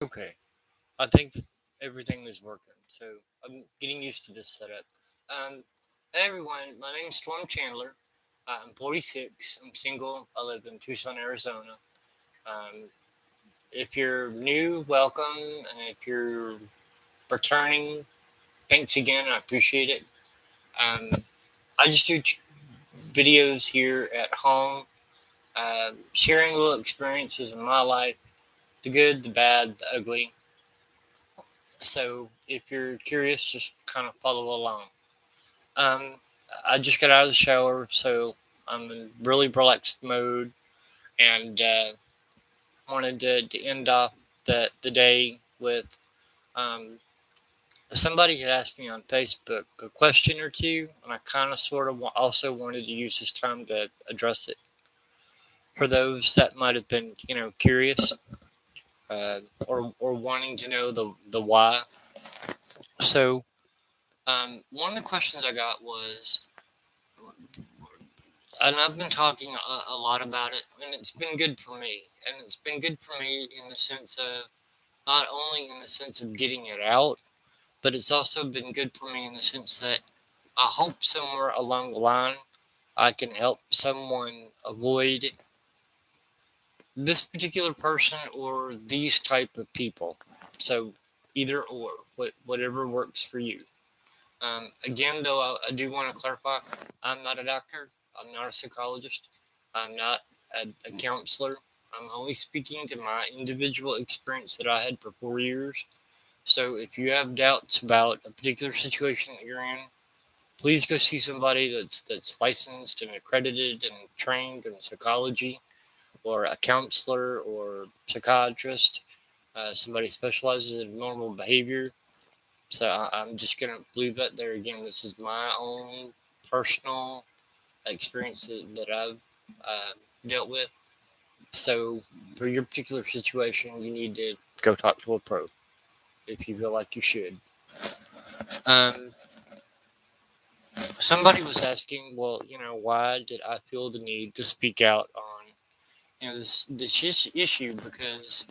Okay, I think that everything is working, so I'm getting used to this setup. Hey everyone, my name is Storm Chandler. I'm 46. I'm single. I live in Tucson, Arizona. Um, if you're new, welcome, and if you're returning, thanks again. I appreciate it. Um, I just do videos here at home, sharing little experiences in my life, the good, the bad, the ugly. So if you're curious, just kind of follow along. Um, I just got out of the shower, so I'm in really relaxed mode, and wanted to end off the day with somebody had asked me on Facebook a question or two, and I kind of sort of also wanted to use this time to address it for those that might have been curious, or wanting to know the why. So one of the questions I got was, and I've been talking a lot about it, and it's been good for me. And it's been good for me in the sense of not only in the sense of getting it out, but it's also been good for me in the sense that I hope somewhere along the line I can help someone avoid this particular person or these type of people. So either or, whatever works for you. Again, though, I do want to clarify, I'm not a doctor. I'm not a psychologist. I'm not a counselor. I'm only speaking to my individual experience that I had for 4 years. So if you have doubts about a particular situation that you're in, please go see somebody that's licensed and accredited and trained in psychology, or a counselor or psychiatrist, somebody specializes in normal behavior. So I'm just going to leave that there again. This is my own personal experience that I've uh, dealt with. So for your particular situation, you need to go talk to a pro if you feel like you should. Um, Somebody was asking, well, why did I feel the need to speak out on, this issue? Because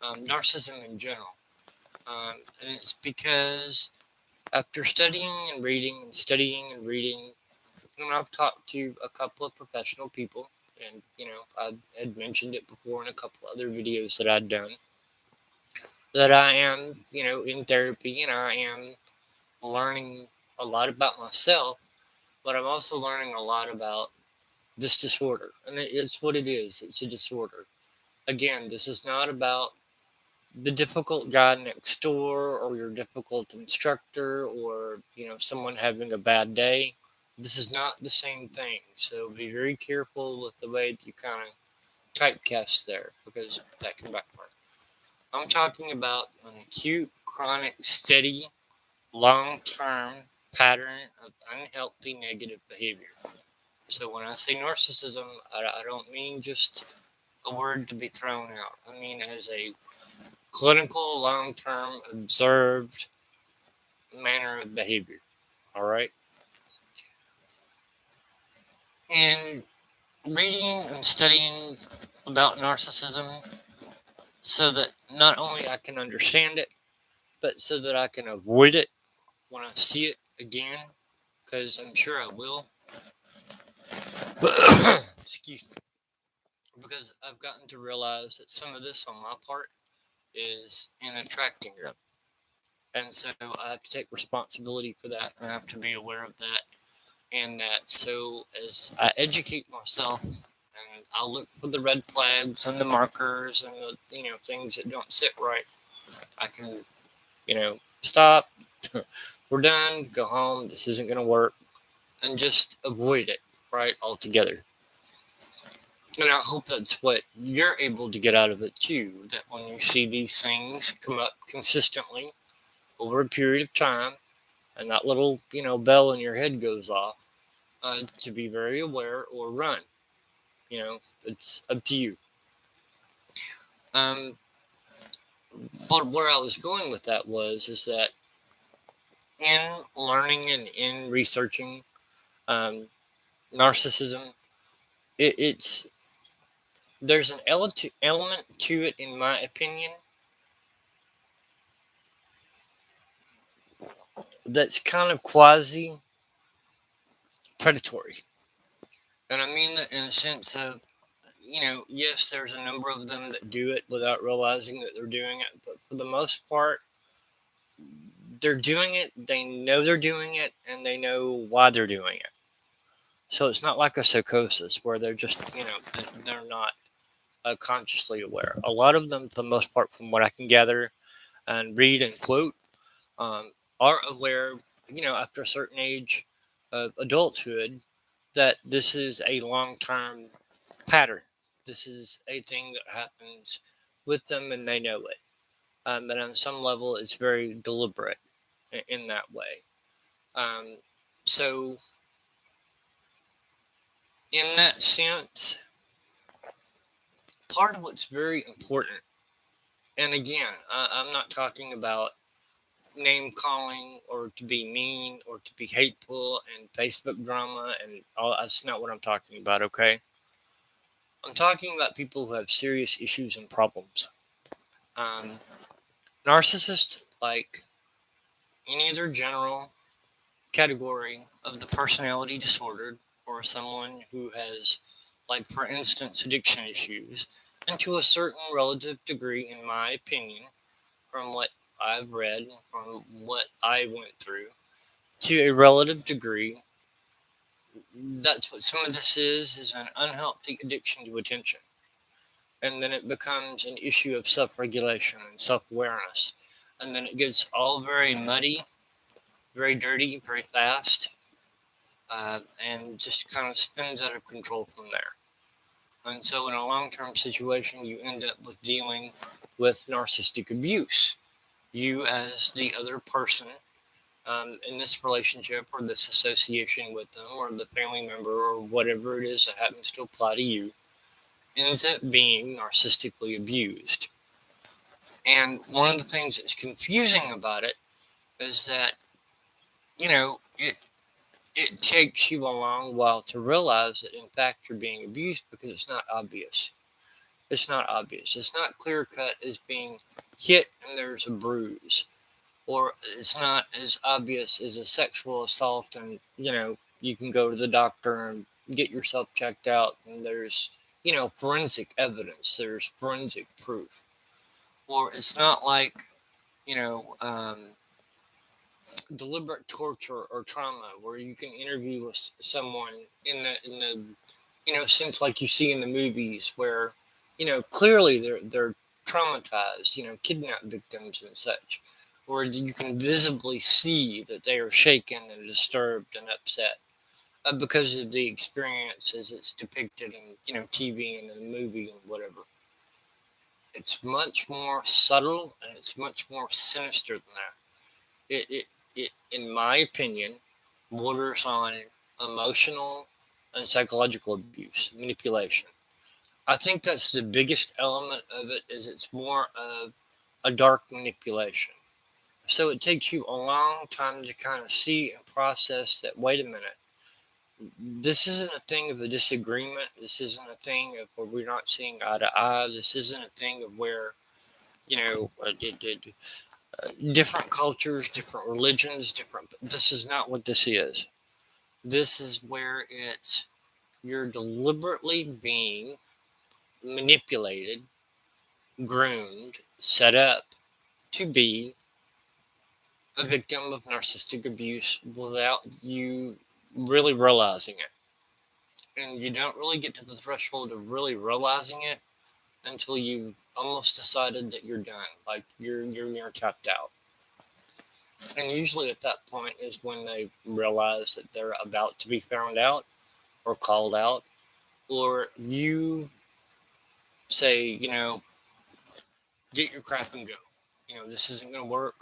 narcissism in general, and it's because after studying and reading, I've talked to a couple of professional people, and I had mentioned it before in a couple other videos that I'd done, that I am, in therapy, and I am learning a lot about myself, but I'm also learning a lot about this disorder, and it's what it is. It's a disorder. Again, this is not about the difficult guy next door or your difficult instructor, or someone having a bad day. This is not the same thing, so be very careful with the way that you kind of typecast there, because that can backfire. I'm talking about an acute, chronic, steady, long-term pattern of unhealthy negative behavior. So when I say narcissism, I don't mean just a word to be thrown out. I mean as a clinical, long-term, observed manner of behavior. All right. And reading and studying about narcissism, so that not only I can understand it, but so that I can avoid it when I see it again, because I'm sure I will. Excuse me. Because I've gotten to realize that some of this on my part is in attracting them. And so I have to take responsibility for that. I have to be aware of that, and that. So as I educate myself, and I'll look for the red flags and the markers and the things that don't sit right, I can stop. We're done. Go home. This isn't going to work, and just avoid it right altogether. And I hope that's what you're able to get out of it too. That when you see these things come up consistently over a period of time, and that little bell in your head goes off, to be very aware or run. It's up to you. Um, but where I was going with that is that in learning and in researching narcissism, it's there's an element to it, in my opinion, that's kind of quasi predatory. And I mean that in a sense of, yes, there's a number of them that do it without realizing that they're doing it, but for the most part, they're doing it, they know they're doing it, and they know why they're doing it. So it's not like a psychosis where they're just, they're not consciously aware. A lot of them, for the most part, from what I can gather and read and quote, are aware, after a certain age of adulthood, that this is a long-term pattern. This is a thing that happens with them and they know it. And on some level, it's very deliberate in that way. So, in that sense, part of what's very important, and again, I'm not talking about name calling or to be mean or to be hateful and Facebook drama and all. That's not what I'm talking about, okay? I'm talking about people who have serious issues and problems. Narcissists, like any other general category of the personality disorder, or someone who has, like, for instance, addiction issues, and to a certain relative degree, in my opinion, from what I've read, from what I went through, to a relative degree, that's what some of this is an unhealthy addiction to attention. And then it becomes an issue of self-regulation and self-awareness. And then it gets all very muddy, very dirty, very fast, and just kind of spins out of control from there. And so in a long-term situation, you end up with dealing with narcissistic abuse. You, as the other person in this relationship or this association with them or the family member or whatever it is that happens to apply to you, ends up being narcissistically abused. And one of the things that's confusing about it is that, it takes you a long while to realize that in fact you're being abused because it's not obvious. It's not obvious. It's not clear cut as being hit and there's a bruise. Or it's not as obvious as a sexual assault and, you can go to the doctor and get yourself checked out and there's, forensic evidence. There's forensic proof. Or it's not like, you know, um, deliberate torture or trauma where you can interview with someone in the sense like you see in the movies where clearly they're traumatized, kidnap victims and such, where you can visibly see that they are shaken and disturbed and upset because of the experience as it's depicted in TV and in the movie and whatever. It's much more subtle and it's much more sinister than that. It, in my opinion, borders on emotional and psychological abuse, manipulation. I think that's the biggest element of it. Is it's more of a dark manipulation. So it takes you a long time to kind of see and process that. Wait a minute, this isn't a thing of a disagreement. This isn't a thing of where we're not seeing eye to eye. This isn't a thing of where you know. Different cultures, different religions, different. This is not what this is. This is where you're deliberately being manipulated, groomed, set up to be a victim of narcissistic abuse without you really realizing it. And you don't really get to the threshold of really realizing it until you've almost decided that you're done, like you're near tapped out. And usually at that point is when they realize that they're about to be found out or called out, or you say, get your crap and go. This isn't going to work.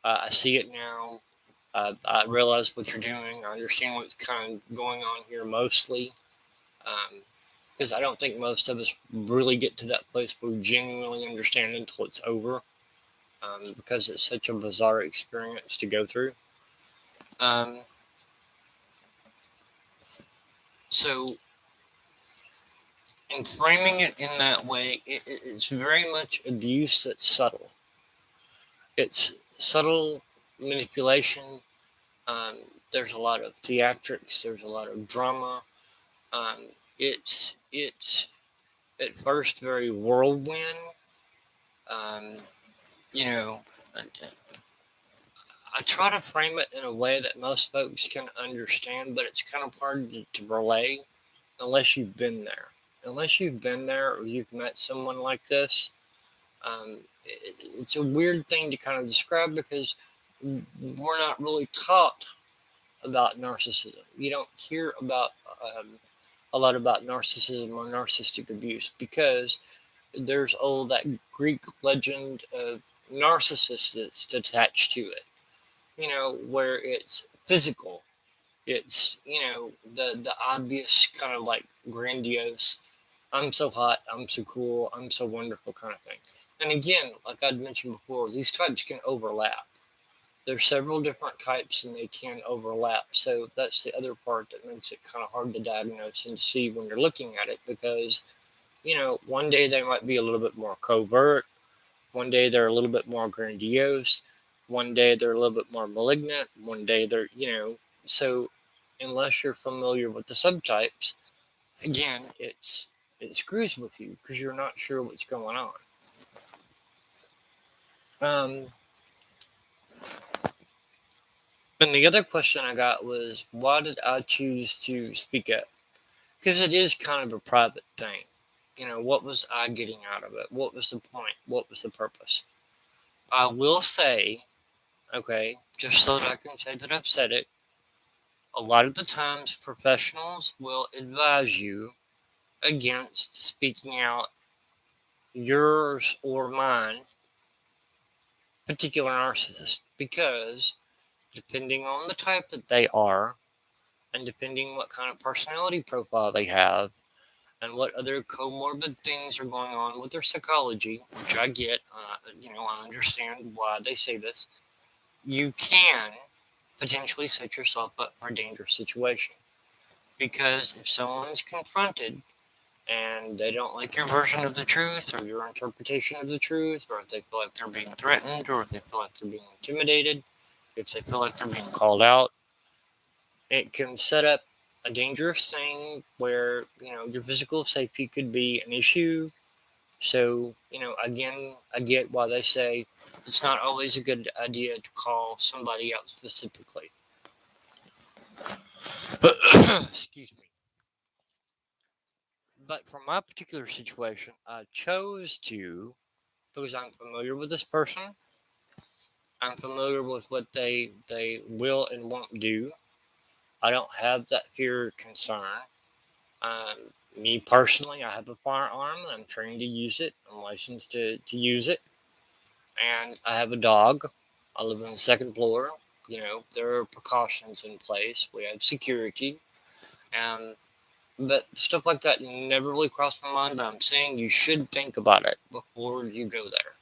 I see it now. I realize what you're doing. I understand what's kind of going on here mostly. Because I don't think most of us really get to that place where we genuinely understand until it's over. Because it's such a bizarre experience to go through. So, in framing it in that way, it's very much abuse that's subtle. It's subtle manipulation There's a lot of theatrics. There's a lot of drama. It's at first very whirlwind. Um, you know, I try to frame it in a way that most folks can understand, but it's kind of hard to relay unless you've been there. Unless you've been there or you've met someone like this, it's a weird thing to kind of describe because we're not really taught about narcissism. You don't hear about a lot about narcissism or narcissistic abuse because there's all that Greek legend of Narcissus that's attached to it. Where it's physical. It's the obvious kind of like grandiose. I'm so hot. I'm so cool. I'm so wonderful kind of thing. And again, like I'd mentioned before, these types can overlap. There's several different types and they can overlap. So that's the other part that makes it kind of hard to diagnose and to see when you're looking at it because, one day they might be a little bit more covert. One day they're a little bit more grandiose. One day they're a little bit more malignant. One day they're, so unless you're familiar with the subtypes, again, it screws with you because you're not sure what's going on. And the other question I got was, why did I choose to speak up? Because it is kind of a private thing. What was I getting out of it? What was the point? What was the purpose? I will say, okay, just so that I can say that I've said it, a lot of the times professionals will advise you against speaking out yours or mine particular narcissist because depending on the type that they are and depending what kind of personality profile they have and what other comorbid things are going on with their psychology, which I get, I understand why they say this, you can potentially set yourself up for a dangerous situation. Because if someone's confronted and they don't like your version of the truth or your interpretation of the truth, or if they feel like they're being threatened, or if they feel like they're being intimidated, if they feel like they're being called out, it can set up a dangerous thing where, your physical safety could be an issue. So, again, I get why they say it's not always a good idea to call somebody out specifically. Excuse me. But for my particular situation, I chose to because I'm familiar with this person. I'm familiar with what they will and won't do. I don't have that fear or concern. Me personally, I have a firearm and I'm trained to use it. I'm licensed to use it. And I have a dog. I live on the second floor. There are precautions in place. We have security. But stuff like that never really crossed my mind. But I'm saying you should think about it before you go there.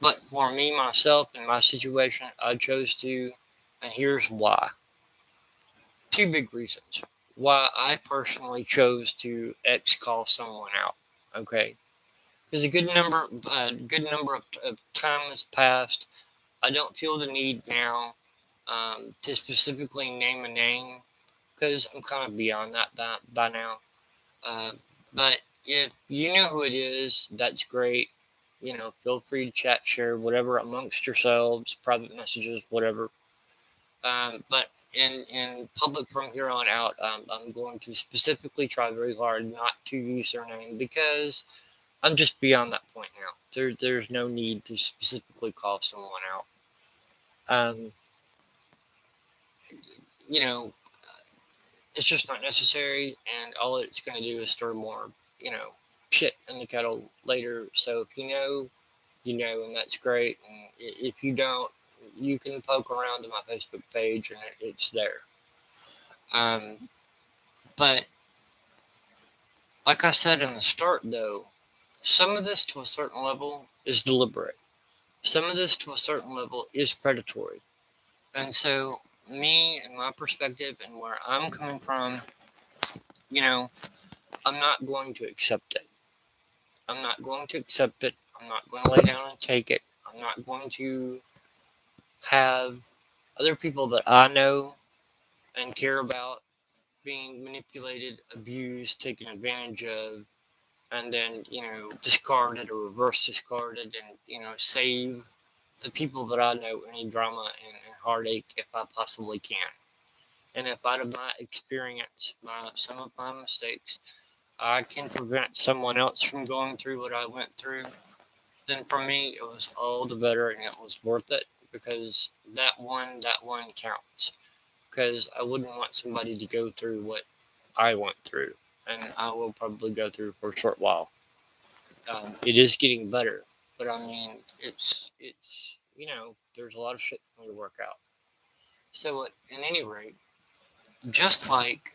But for me, myself, in my situation, I chose to, and here's why. Two big reasons why I personally chose to call someone out. Okay, because a good number of time has passed. I don't feel the need now to specifically name a name because I'm kind of beyond that by now. But if you know who it is, that's great. Feel free to chat, share whatever amongst yourselves, private messages, whatever. But in public from here on out, I'm going to specifically try very hard not to use their name because I'm just beyond that point now. There's no need to specifically call someone out. It's just not necessary, and all it's going to do is stir more, shit in the kettle later. So if you know, and that's great. And if you don't, you can poke around to my Facebook page, and it's there. But like I said in the start, though, some of this to a certain level is deliberate. Some of this to a certain level is predatory. And so me and my perspective and where I'm coming from, I'm not going to accept it. I'm not going to accept it. I'm not going to lay down and take it. I'm not going to have other people that I know and care about being manipulated, abused, taken advantage of, and then, discarded or reverse discarded, and, save the people that I know any drama and heartache if I possibly can. And if out of my experience, some of my mistakes, I can prevent someone else from going through what I went through, then for me it was all the better and it was worth it, because that one counts. Because I wouldn't want somebody to go through what I went through, and I will probably go through for a short while. It is getting better, but I mean, it's there's a lot of shit for me to work out. So, at any rate, just like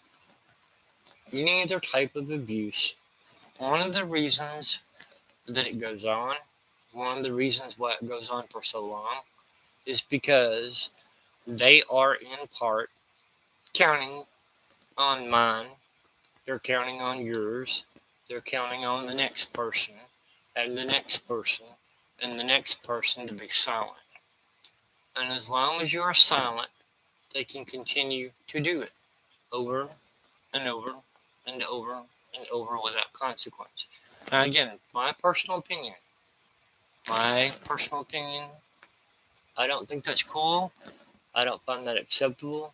any other type of abuse, one of the reasons that it goes on, one of the reasons why it goes on for so long, is because they are in part counting on mine, they're counting on yours, they're counting on the next person, and the next person, and the next person to be silent. And as long as you are silent, they can continue to do it over and over and over and over without consequence. Now, again, my personal opinion, I don't think that's cool. I don't find that acceptable.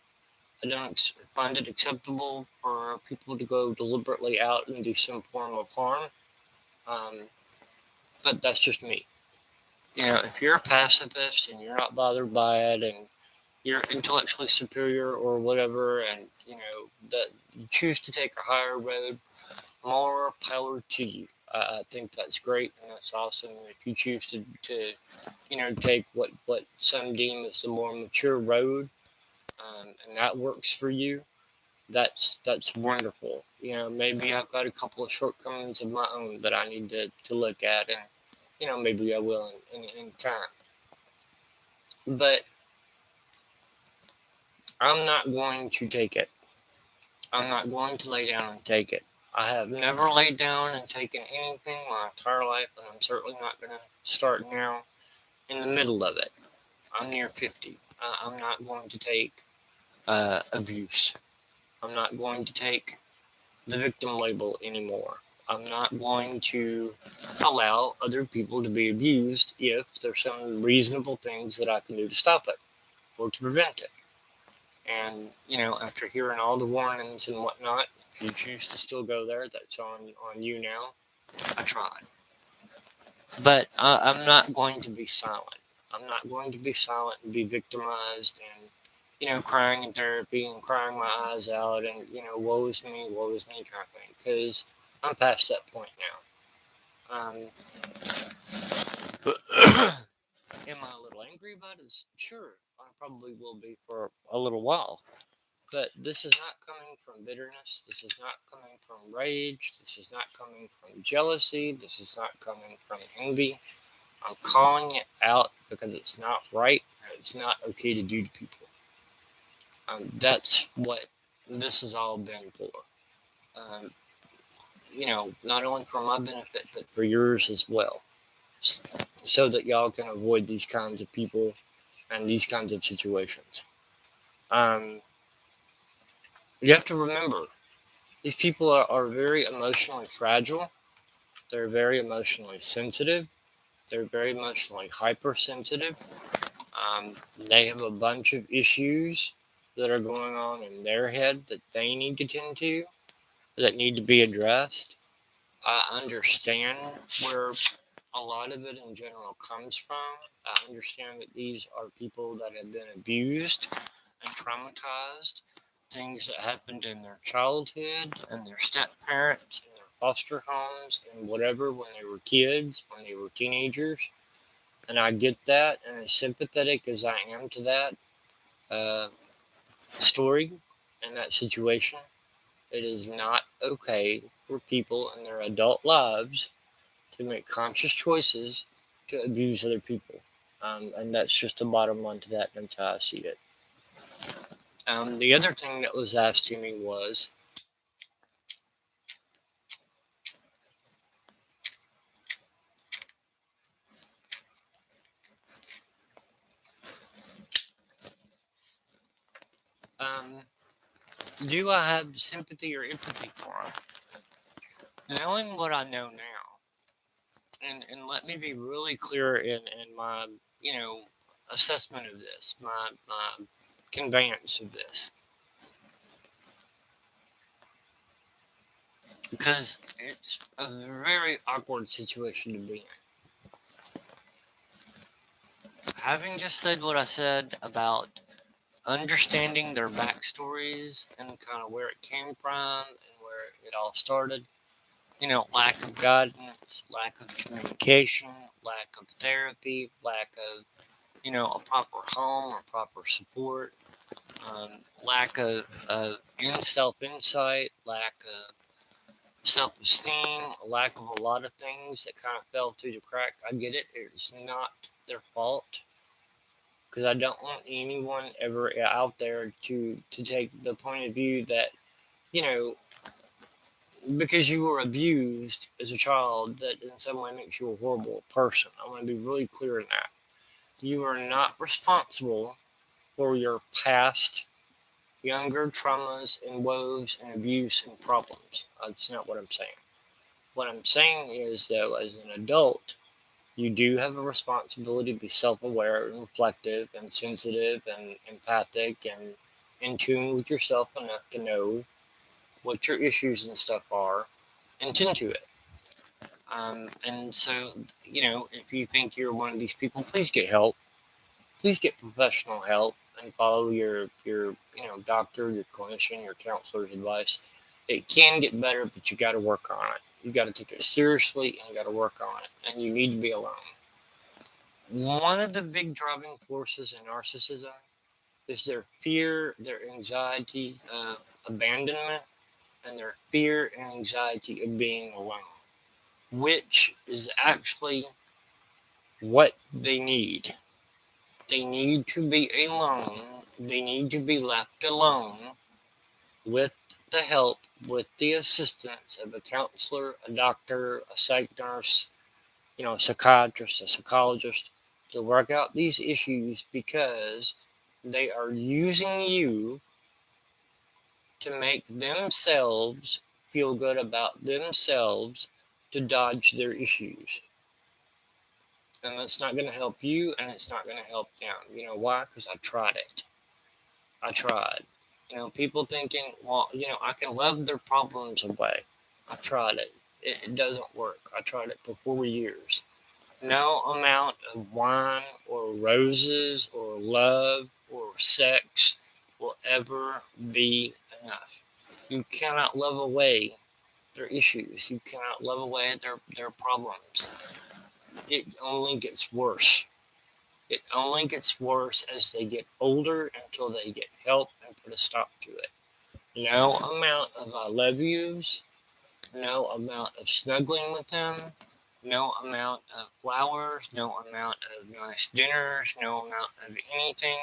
I don't find it acceptable for people to go deliberately out and do some form of harm. Um, but that's just me. If you're a pacifist and you're not bothered by it, and you're intellectually superior or whatever, and that you choose to take a higher road, more power to you. I think that's great and that's awesome. And if you choose to take what some deem as the more mature road, and that works for you, that's wonderful. Maybe I've got a couple of shortcomings of my own that I need to look at, and maybe I will in time. But I'm not going to take it. I'm not going to lay down and take it. I have never laid down and taken anything my entire life, and I'm certainly not going to start now in the middle of it. I'm near 50. I'm not going to take abuse. I'm not going to take the victim label anymore. I'm not going to allow other people to be abused if there's some reasonable things that I can do to stop it or to prevent it. And, after hearing all the warnings and whatnot, if you choose to still go there, that's on you now. I tried. But I'm not going to be silent. I'm not going to be silent and be victimized and, crying in therapy and crying my eyes out and, woe is me kind of thing. Because I'm past that point now. Am I a little angry about it? Sure, I probably will be for a little while. But this is not coming from bitterness. This is not coming from rage. This is not coming from jealousy. This is not coming from envy. I'm calling it out because it's not right. It's not okay to do to people. That's what this has all been for. Um, not only for my benefit, but for yours as well. So that y'all can avoid these kinds of people and these kinds of situations. You have to remember, these people are very emotionally fragile. They're very emotionally sensitive. They're very emotionally hypersensitive. They have a bunch of issues that are going on in their head that they need to tend to, that need to be addressed. I understand where a lot of it in general comes from. I understand that these are people that have been abused and traumatized, things that happened in their childhood and their step parents and their foster homes and whatever when they were kids, when they were teenagers. And I get that, and as sympathetic as I am to that story and that situation, it is not okay for people in their adult lives to make conscious choices to abuse other people. And that's just the bottom line to that. That's how I see it. The other thing that was asked to me was, Do I have sympathy or empathy for them? Knowing what I know now, and let me be really clear in my, you know, assessment of this, my conveyance of this, because it's a very awkward situation to be in. Having just said what I said about understanding their backstories and kind of where it came from and where it all started, you know, lack of guidance, lack of communication, lack of therapy, lack of, you know, a proper home or proper support, lack of self insight, lack of self esteem, lack of a lot of things that kind of fell through the crack. I get it. It's not their fault because I don't want anyone ever out there to take the point of view that, you know, because you were abused as a child, that in some way makes you a horrible person. I want to be really clear in that. You are not responsible for your past younger traumas and woes and abuse and problems. That's not what I'm saying. What I'm saying is, though, as an adult, you do have a responsibility to be self aware and reflective and sensitive and empathic and in tune with yourself enough to know what your issues and stuff are and tend to it. And so, you know, if you think you're one of these people, please get help. Please get professional help and follow your you know, doctor, your clinician, your counselor's advice. It can get better, but you got to work on it. You got to take it seriously and you got to work on it. And you need to be alone. One of the big driving forces in narcissism is their fear, their anxiety of abandonment, and their fear and anxiety of being alone, which is actually what they need. They need to be alone. They need to be left alone with the help, with the assistance of a counselor, a doctor, a psych nurse, you know, a psychiatrist, a psychologist to work out these issues because they are using you to make themselves feel good about themselves to dodge their issues. And that's not going to help you and it's not going to help them. You know why? Because I tried it. I tried. You know, people thinking, well, you know, I can love their problems away. I tried it. It doesn't work. I tried it for 4 years. No amount of wine or roses or love or sex will ever be enough. You cannot love away their issues. You cannot love away their problems. It only gets worse. It only gets worse as they get older until they get help and put a stop to it. No amount of I love yous, no amount of snuggling with them, no amount of flowers, no amount of nice dinners, no amount of anything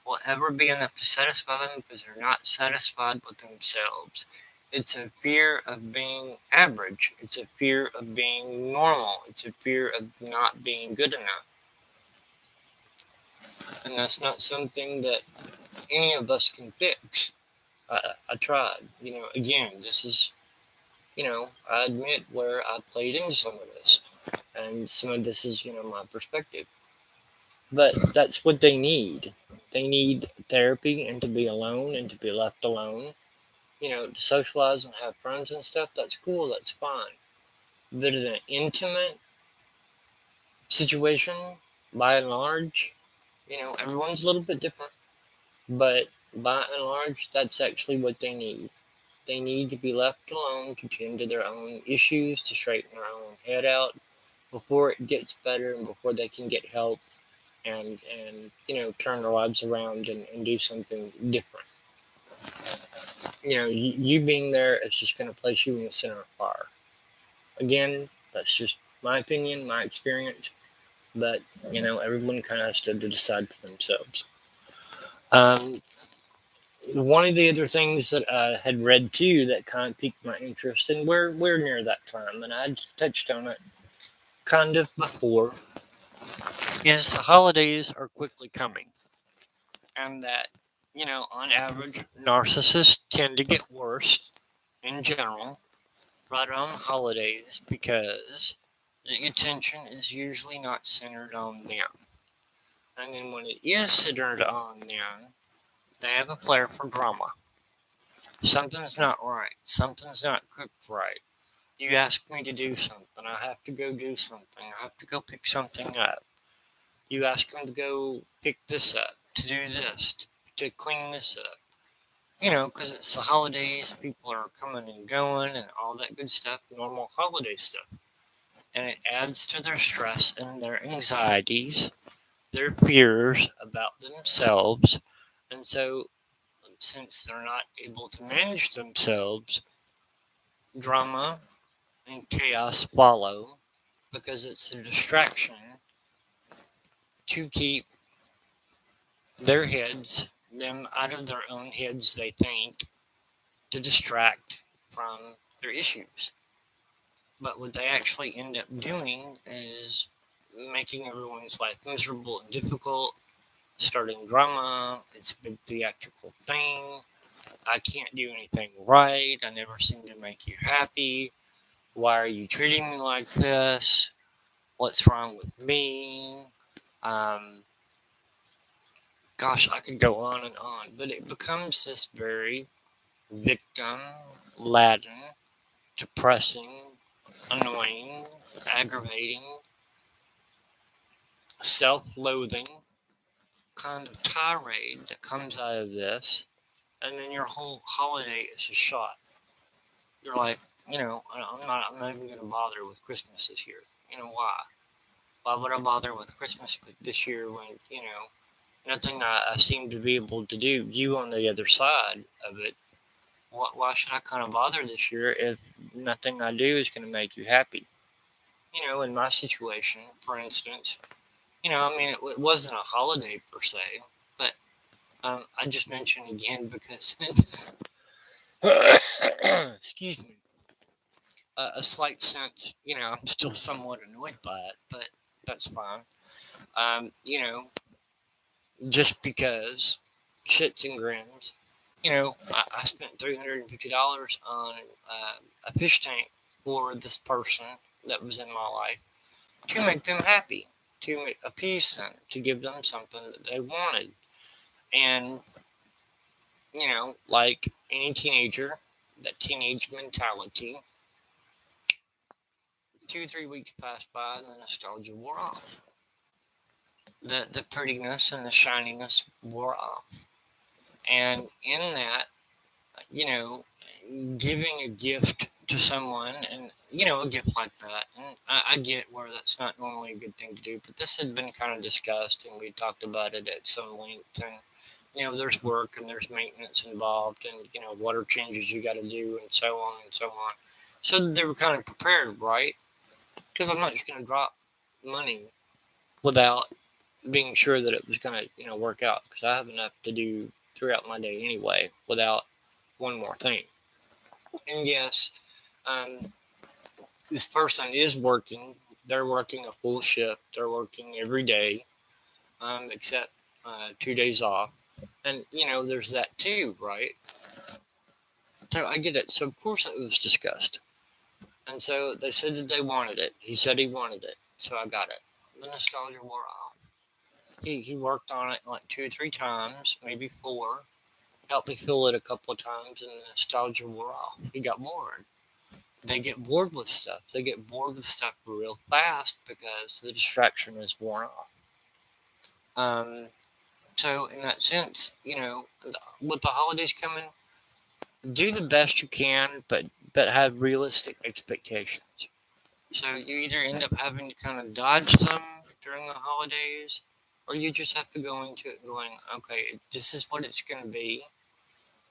will ever be enough to satisfy them because they're not satisfied with themselves. It's a fear of being average. It's a fear of being normal. It's a fear of not being good enough. And that's not something that any of us can fix. I tried. You know, again, this is, you know, I admit where I played into some of this. And some of this is, you know, my perspective. But that's what they need. They need therapy and to be alone and to be left alone. You know, to socialize and have friends and stuff, that's cool, that's fine. But in an intimate situation, by and large, you know, everyone's a little bit different. But by and large, that's actually what they need. They need to be left alone to tend to their own issues, to straighten their own head out before it gets better and before they can get help and you know, turn their lives around and do something different. You know, you being there is just going to place you in the center of fire. Again, that's just my opinion, my experience, but you know, everyone kind of has to decide for themselves. Um, One of the other things that I had read too that kind of piqued my interest, and we're near that time, and I touched on it kind of before, is the holidays are quickly coming, and that On average, narcissists tend to get worse in general right around holidays because the attention is usually not centered on them. And then when it is centered on them, they have a flair for drama. Something's not right. Something's not cooked right. You ask me to do something. I have to go do something. I have to go pick something up. You ask them to go pick this up, to do this, to clean this up. Because it's the holidays, people are coming and going and all that good stuff, normal holiday stuff. And it adds to their stress and their anxieties, their fears about themselves. And so, since they're not able to manage themselves, drama and chaos follow because it's a distraction to keep their heads, them out of their own heads, they think, to distract from their issues. But what they actually end up doing is making everyone's life miserable and difficult, starting drama. It's a big theatrical thing. I can't do anything right. I never seem to make you happy. Why are you treating me like this? What's wrong with me? Um, Gosh, I could go on and on, but it becomes this very victim laden, depressing, annoying, aggravating, self-loathing kind of tirade that comes out of this, and then your whole holiday is a shot. You're like, I'm not even going to bother with Christmas this year. Why? Why would I bother with Christmas this year when, nothing I seem to be able to do? You on the other side of it, why should I kind of bother this year if nothing I do is going to make you happy? In my situation, for instance, it wasn't a holiday per se, but I just mentioned again because it's, excuse me, a slight sense, I'm still somewhat annoyed by it, but that's fine. Um, you know, just because shits and grins, I spent $350 on a fish tank for this person that was in my life to make them happy, to appease them, to give them something that they wanted. And, like any teenager, that teenage mentality, 2-3 weeks passed by and the nostalgia wore off. The prettiness and the shininess wore off. And in that, you know, giving a gift to someone and, a gift like that, and I get where that's not normally a good thing to do, but this had been kind of discussed and we talked about it at some length. And, there's work and there's maintenance involved and, water changes you got to do and so on and so on. So they were kind of prepared, right? Because I'm not just going to drop money without being sure that it was going to, work out, because I have enough to do throughout my day anyway without one more thing. And yes, this person is working. They're working a full shift. They're working every day, except 2 days off. And, there's that too, right? So I get it. So, of course, it was discussed. And so they said that they wanted it. He said he wanted it. So I got it. The nostalgia wore off. He worked on it like 2 or 3 times, maybe 4. Helped me fill it a couple of times, and the nostalgia wore off. He got bored. They get bored with stuff. They get bored with stuff real fast because the distraction is worn off. So in that sense, with the holidays coming, do the best you can, but have realistic expectations. So you either end up having to kind of dodge some during the holidays, or you just have to go into it going, okay, this is what it's going to be.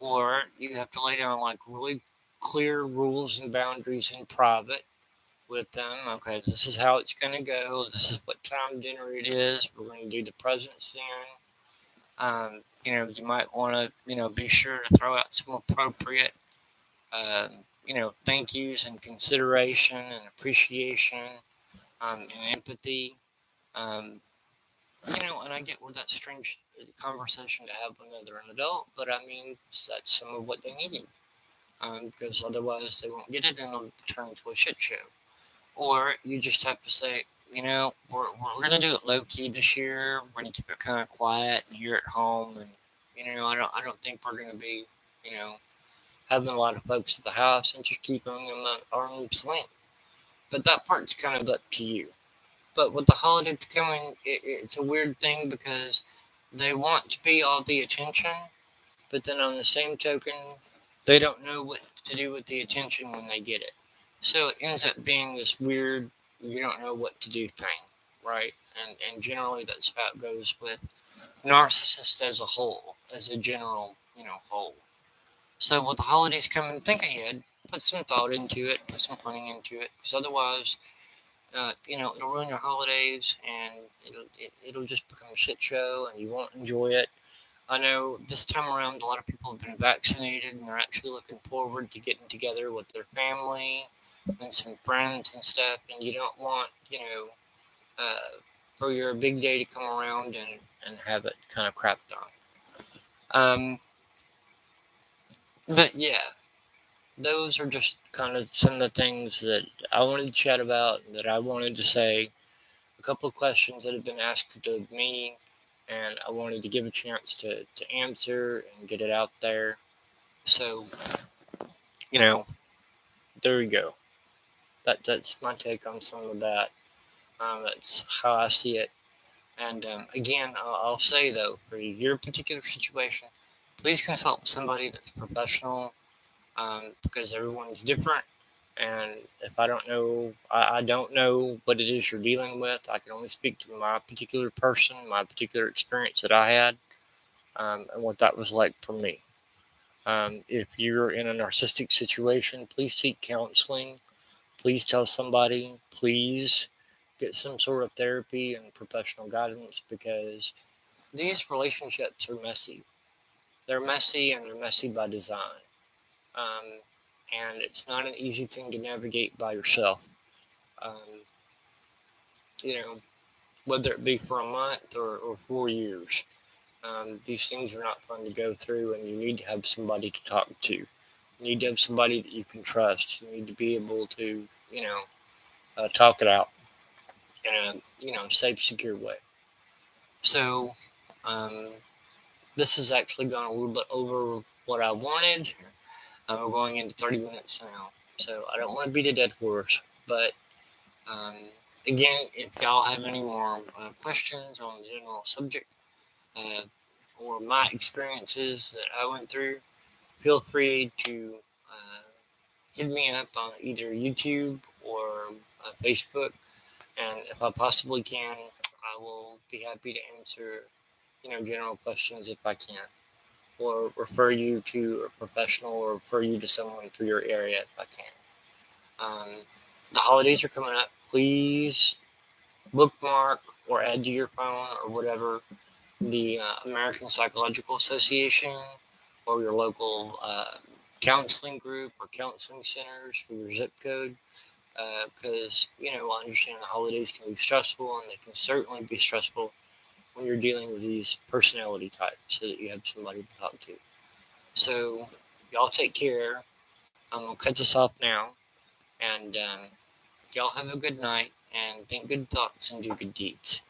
Or you have to lay down like really clear rules and boundaries in private with them. Okay, this is how it's going to go. This is what time dinner it is. We're going to do the presents then. You might want to, be sure to throw out some appropriate, thank yous and consideration and appreciation and empathy. And I get where that conversation to have with another adult, but I mean, that's some of what they need. Because otherwise they won't get it and it'll turn into a shit show. Or you just have to say, we're going to do it low key this year. We're going to keep it kind of quiet here at home. And, I don't think we're going to be, having a lot of folks at the house and just keeping them at arm's length. But that part's kind of up to you. But with the holidays coming, it's a weird thing because they want to be all the attention, but then on the same token, they don't know what to do with the attention when they get it. So it ends up being this weird, you don't know what to do thing, right? And generally that's how it goes with narcissists as a whole, as a general, whole. So with the holidays coming, think ahead, put some thought into it, put some planning into it, because otherwise, it'll ruin your holidays and it'll just become a shit show and you won't enjoy it. I know this time around, a lot of people have been vaccinated and they're actually looking forward to getting together with their family and some friends and stuff. And you don't want, for your big day to come around and have it kind of crapped on. But yeah, those are just kind of some of the things that I wanted to chat about, that I wanted to say. A couple of questions that have been asked of me, and I wanted to give a chance to answer and get it out there. So, there we go. That's my take on some of that. That's how I see it. And again, I'll say though, for your particular situation, please consult with somebody that's professional, because everyone's different. And if I don't know, I don't know what it is you're dealing with. I can only speak to my particular person, my particular experience that I had, and what that was like for me. If you're in a narcissistic situation, please seek counseling. Please tell somebody. Please get some sort of therapy and professional guidance, because these relationships are messy. They're messy, and they're messy by design. Um, and it's not an easy thing to navigate by yourself. Um, whether it be for a month or 4 years. These things are not fun to go through, and you need to have somebody to talk to. You need to have somebody that you can trust. You need to be able to, talk it out in a, safe, secure way. So, this has actually gone a little bit over what I wanted. We're going into 30 minutes now, so I don't want to beat a dead horse. But again, if y'all have any more questions on the general subject, or my experiences that I went through, feel free to hit me up on either YouTube or Facebook. And if I possibly can, I will be happy to answer, general questions if I can, or refer you to a professional, or refer you to someone for your area if I can. The holidays are coming up. Please bookmark or add to your phone or whatever the American Psychological Association, or your local counseling group or counseling centers for your zip code. Because, I understand the holidays can be stressful, and they can certainly be stressful when you're dealing with these personality types, so that you have somebody to talk to. So, y'all take care. I'm going to cut this off now. And y'all have a good night, and think good thoughts and do good deeds.